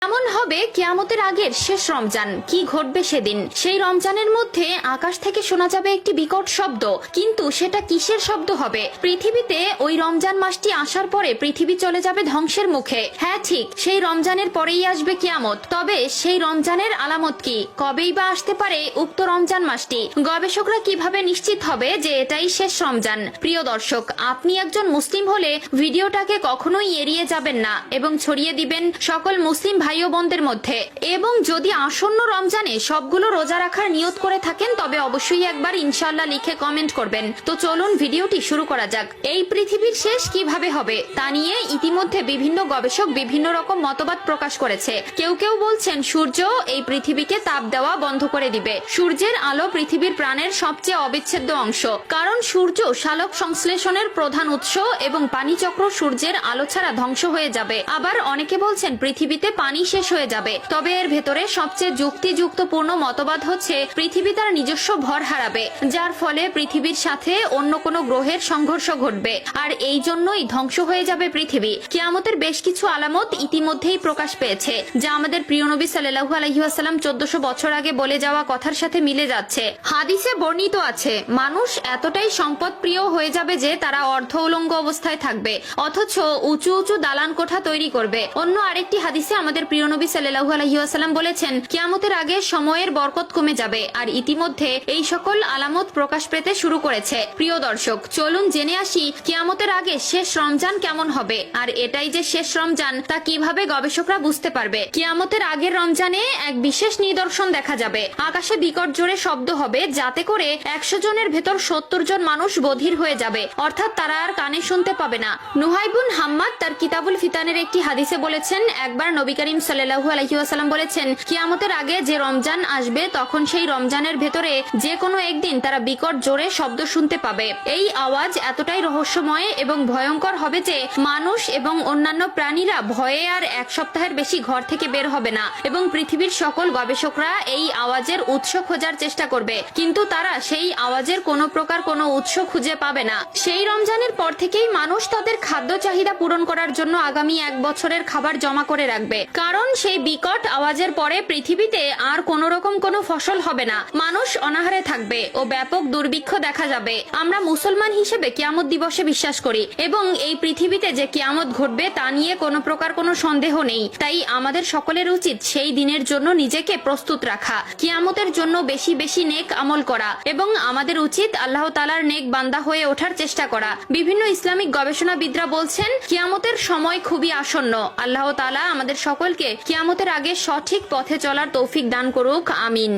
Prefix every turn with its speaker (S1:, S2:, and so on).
S1: কেমন হবে কিয়ামতের আগের শেষ রমজান, কি ঘটবে সেদিন? সেই রমজানের মধ্যে আকাশ থেকে শোনা যাবে একটি বিকট শব্দ, কিন্তু সেটা কিসের শব্দ হবে? পৃথিবীতে ওই রমজান মাসটি আসার পরে পৃথিবী চলে যাবে ধ্বংসের মুখে। হ্যাঁ ঠিক, সেই রমজানের পরেই আসবে কিয়ামত। তবে সেই রমজানের আলামত কি? কবেই বা আসতে পারে উক্ত রমজান মাসটি? গবেষকরা কিভাবে নিশ্চিত হবে যে এটাই শেষ রমজান? প্রিয় দর্শক, আপনি একজন মুসলিম হলে ভিডিওটাকে কখনোই এড়িয়ে যাবেন না এবং ছড়িয়ে দিবেন সকল মুসলিম ভাই ও বোনদের মধ্যে। এবং যদি আসন্ন রমজানে সবগুলো রোজা রাখার নিয়ত করে থাকেন তবে অবশ্যই একবার ইনশাআল্লাহ লিখে কমেন্ট করবেন। তো চলুন ভিডিওটি শুরু করা যাক। এই পৃথিবীর শেষ কিভাবে হবে তা নিয়ে ইতিমধ্যে বিভিন্ন গবেষক বিভিন্ন রকম মতবাদ প্রকাশ করেছে। কেউ কেউ বলছেন সূর্য এই পৃথিবীকে তাপ দেওয়া বন্ধ করে দিবে। সূর্যের আলো পৃথিবীর প্রাণের সবচেয়ে অবিচ্ছেদ্য অংশ, কারণ সূর্য সালোক সংশ্লেষণের প্রধান উৎস এবং পানিচক্র সূর্যের আলো ছাড়া ধ্বংস হয়ে যাবে। আবার অনেকে বলছেন পৃথিবীতে পানি শেষ হয়ে যাবে। তবে এর ভেতরে সবচেয়ে যুক্তিযুক্তপূর্ণ মতবাদ হচ্ছে পৃথিবী তার নিজস্ব ভর হারাবে, যার ফলে পৃথিবীর সাথে অন্য কোনো গ্রহের সংঘর্ষ ঘটবে, আর এই জন্যই ধ্বংস হয়ে যাবে পৃথিবী। কিয়ামতের বেশ কিছু আলামত ইতিমধ্যেই প্রকাশ পেয়েছে, যা আমাদের প্রিয় নবী সাল্লাল্লাহু আলাইহি ওয়াসাল্লাম 1400 বছর আগে বলে যাওয়া কথার সাথে মিলে যাচ্ছে। হাদিসে বর্ণিত আছে, মানুষ এতটাই সম্পদ প্রিয় হয়ে যাবে যে তারা অর্ধ উলঙ্গ অবস্থায় থাকবে, অথচ উঁচু উঁচু দালান কোঠা তৈরি করবে। অন্য আরেকটি হাদিসে আমাদের প্রিয় নবী সাল্লাল্লাহু আলাইহি ওয়াসাল্লাম বলেছেন, কিয়ামতের আগে সময়ের বরকত কমে যাবে, আর ইতিমধ্যে এই সকল আলামত প্রকাশ পেতে শুরু করেছে। প্রিয় দর্শক, চলুন জেনে আসি কিয়ামতের আগে শেষ রমজান কেমন হবে, আর এটাই যে শেষ রমজান তা কিভাবে গবেষকরা বুঝতে পারবে। কিয়ামতের আগের রমজানে এক বিশেষ নিদর্শন দেখা যাবে। আকাশে বিকট জোরে শব্দ হবে, যাতে করে 100 জনের ভেতর 70 জন মানুষ বধির হয়ে যাবে, অর্থাৎ তারা আর কানে শুনতে পাবে না। নুহাইবুন হাম্মাদ তার কিতাবুল ফিতানের একটি হাদিসে বলেছেন, একবার নবী করিম সাল্লাল্লাহু আলাইহি ওয়াসাল্লাম বলেছেন, কিয়ামতের আগে যে রমজান আসবে তখন সেই রমজানের ভেতরে যে কোনো একদিন তারা বিকট জোরে শব্দ শুনতে পাবে। এই আওয়াজ এতটাই রহস্যময় এবং ভয়ঙ্কর হবে যে মানুষ এবং অন্যান্য প্রাণীরা ভয়ে আর এক সপ্তাহের বেশি ঘর থেকে বের হবে না, এবং পৃথিবীর সকল গবেষকরা এই আওয়াজের উৎস খোঁজার চেষ্টা করবে, কিন্তু তারা সেই আওয়াজের কোনো প্রকার কোনো উৎস খুঁজে পাবে না। সেই রমজানের পর থেকেই মানুষ তাদের খাদ্য চাহিদা পূরণ করার জন্য আগামী 1 বছরের খাবার জমা করে রাখবে, কারণ সেই বিকট আওয়াজের পরে পৃথিবীতে আর কোন রকম কোনো ফসল হবে না, মানুষ অনাহারে থাকবে ও ব্যাপক দুর্ভিক্ষ দেখা যাবে। আমরা মুসলমান হিসেবে কিয়ামত দিবসে বিশ্বাস করি এবং এই পৃথিবীতে যে কিয়ামত ঘটবে তা নিয়ে কোনো প্রকার কোনো সন্দেহ নেই। তাই আমাদের সকলের উচিত সেই দিনের জন্য নিজেকে প্রস্তুত রাখা, কিয়ামতের জন্য বেশি বেশি নেক আমল করা, এবং আমাদের উচিত আল্লাহ তাআলার নেক বান্দা হয়ে ওঠার চেষ্টা করা। বিভিন্ন ইসলামিক গবেষণাবিদরা বলছেন কিয়ামতের সময় খুবই আসন্ন। আল্লাহ তাআলা আমাদের সকলকে কিয়ামতের আগে সঠিক পথে চলার তৌফিক দান করুক, আমিন।